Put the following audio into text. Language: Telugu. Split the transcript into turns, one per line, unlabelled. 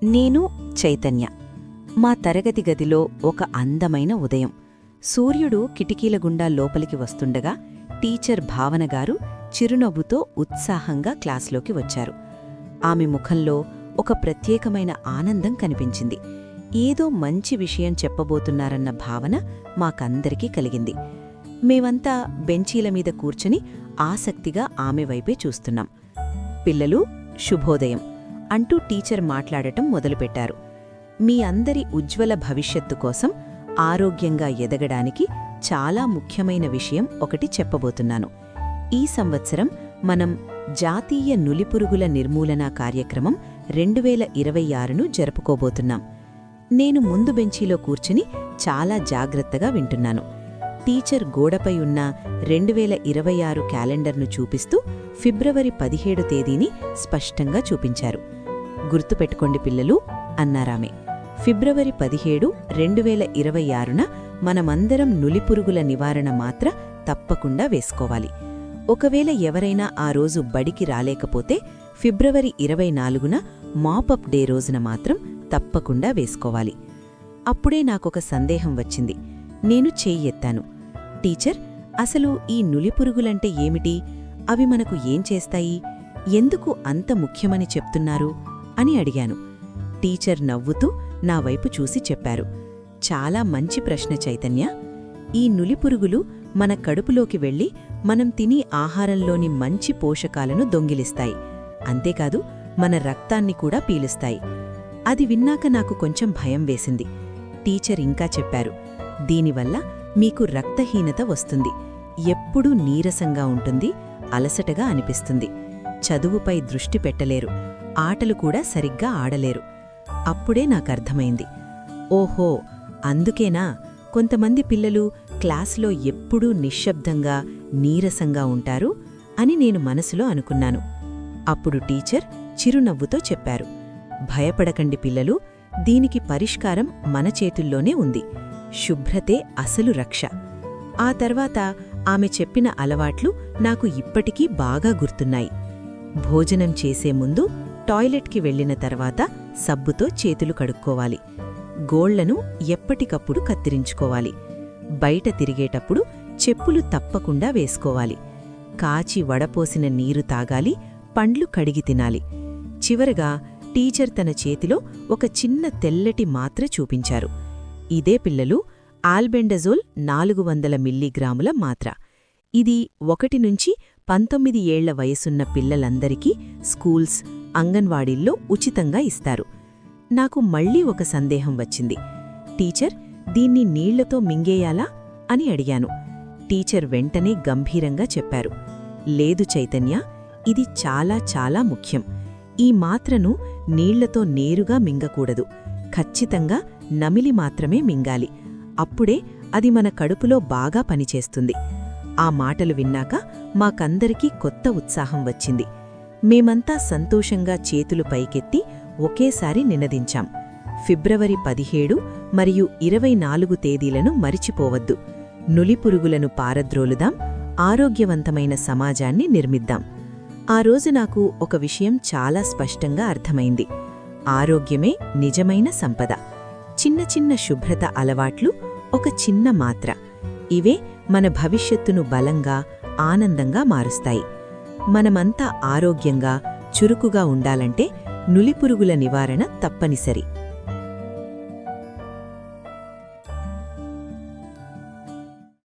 నేను చైతన్య. మా తరగతి గదిలో ఒక అందమైన ఉదయం. సూర్యుడు కిటికీల గుండా లోపలికి వస్తుండగా టీచర్ భావనగారు చిరునవ్వుతో ఉత్సాహంగా క్లాస్లోకి వచ్చారు. ఆమె ముఖంలో ఒక ప్రత్యేకమైన ఆనందం కనిపించింది. ఏదో మంచి విషయం చెప్పబోతున్నారన్న భావన మాకందరికీ కలిగింది. మేమంతా బెంచీల మీద కూర్చుని ఆసక్తిగా ఆమె వైపే చూస్తున్నాం. పిల్లలు, శుభోదయం అంటూ టీచర్ మాట్లాడటం మొదలుపెట్టారు. మీ అందరి ఉజ్వల భవిష్యత్తు కోసం ఆరోగ్యంగా ఎదగడానికి చాలా ముఖ్యమైన విషయం ఒకటి చెప్పబోతున్నాను. ఈ సంవత్సరం మనం జాతీయ నులిపురుగుల నిర్మూలన కార్యక్రమం 2026ను జరుపుకోబోతున్నాం. నేను ముందు బెంచీలో కూర్చుని చాలా జాగ్రత్తగా వింటున్నాను. టీచర్ గోడపై ఉన్న 2026 క్యాలెండర్ను చూపిస్తూ ఫిబ్రవరి 17 తేదీని స్పష్టంగా చూపించారు. గుర్తుపెట్టుకోండి పిల్లలు, అన్నారామె. ఫిబ్రవరి 17, 2026న మనమందరం నులిపురుగుల నివారణ మాత్ర తప్పకుండా వేసుకోవాలి. ఒకవేళ ఎవరైనా ఆ రోజు బడికి రాలేకపోతే ఫిబ్రవరి 24న మాపప్ డే రోజున మాత్రం తప్పకుండా వేసుకోవాలి. అప్పుడే నాకొక సందేహం వచ్చింది. నేను చెయ్యెత్తాను. టీచర్, అసలు ఈ నులిపురుగులంటే ఏమిటి? అవి మనకు ఏం చేస్తాయి? ఎందుకు అంత ముఖ్యమని చెప్తున్నారు అని అడిగాను. టీచర్ నవ్వుతూ నా వైపు చూసి చెప్పారు, చాలా మంచి ప్రశ్న చైతన్య. ఈ నులిపురుగులు మన కడుపులోకి వెళ్లి మనం తిని ఆహారంలోని మంచి పోషకాలను దొంగిలిస్తాయి. అంతేకాదు, మన రక్తాన్ని కూడా పీలుస్తాయి. అది విన్నాక నాకు కొంచెం భయం వేసింది. టీచర్ ఇంకా చెప్పారు, దీనివల్ల మీకు రక్తహీనత వస్తుంది, ఎప్పుడూ నీరసంగా ఉంటుంది, అలసటగా అనిపిస్తుంది, చదువుపై దృష్టి పెట్టలేరు, ఆటలు కూడా సరిగ్గా ఆడలేరు. అప్పుడే నాకర్థమైంది, ఓహో, అందుకేనా కొంతమంది పిల్లలు క్లాసులో ఎప్పుడూ నిశ్శబ్దంగా నీరసంగా ఉంటారు అని నేను మనసులో అనుకున్నాను. అప్పుడు టీచర్ చిరునవ్వుతో చెప్పారు, భయపడకండి పిల్లలు, దీనికి పరిష్కారం మన చేతుల్లోనే ఉంది. శుభ్రతే అసలు రక్ష. ఆ తర్వాత ఆమె చెప్పిన అలవాట్లు నాకు ఇప్పటికీ బాగా గుర్తున్నాయి. భోజనం చేసే ముందు, టాయిలెట్కి వెళ్లిన తర్వాత సబ్బుతో చేతులు కడుక్కోవాలి. గోళ్లను ఎప్పటికప్పుడు కత్తిరించుకోవాలి. బయట తిరిగేటప్పుడు చెప్పులు తప్పకుండా వేసుకోవాలి. కాచి వడపోసిన నీరు తాగాలి, పండ్లు కడిగి తినాలి. చివరగా టీచర్ తన చేతిలో ఒక చిన్న తెల్లటి మాత్ర చూపించారు. ఇదే పిల్లలు, ఆల్బెండజోల్ 400 మిల్లీగ్రాముల మాత్ర. ఇది 1 నుంచి 19 ఏళ్ల వయసున్న పిల్లలందరికీ స్కూల్స్, అంగన్వాడీల్లో ఉచితంగా ఇస్తారు. నాకు మళ్లీ ఒక సందేహం వచ్చింది. టీచర్, దీన్ని నీళ్లతో మింగేయాలా అని అడిగాను. టీచర్ వెంటనే గంభీరంగా చెప్పారు, లేదు చైతన్య, ఇది చాలా చాలా ముఖ్యం. ఈ మాత్రను నీళ్లతో నేరుగా మింగకూడదు. ఖచ్చితంగా నమిలి మాత్రమే మింగాలి. అప్పుడే అది మన కడుపులో బాగా పనిచేస్తుంది. ఆ మాటలు విన్నాక మాకందరికీ కొత్త ఉత్సాహం వచ్చింది. మేమంతా సంతోషంగా చేతులు పైకెత్తి ఒకేసారి నినదించాం, ఫిబ్రవరి 17 మరియు 24 తేదీలను మరిచిపోవద్దు. నులిపురుగులను పారద్రోలుదాం, ఆరోగ్యవంతమైన సమాజాన్ని నిర్మిద్దాం. ఆ రోజు నాకు ఒక విషయం చాలా స్పష్టంగా అర్థమైంది. ఆరోగ్యమే నిజమైన సంపద. చిన్న చిన్న శుభ్రత అలవాట్లు, ఒక చిన్న మాత్ర, ఇవే మన భవిష్యత్తును బలంగా, ఆనందంగా మారుస్తాయి. మనమంతా ఆరోగ్యంగా, చురుకుగా ఉండాలంటే నులిపురుగుల నివారణ తప్పనిసరి.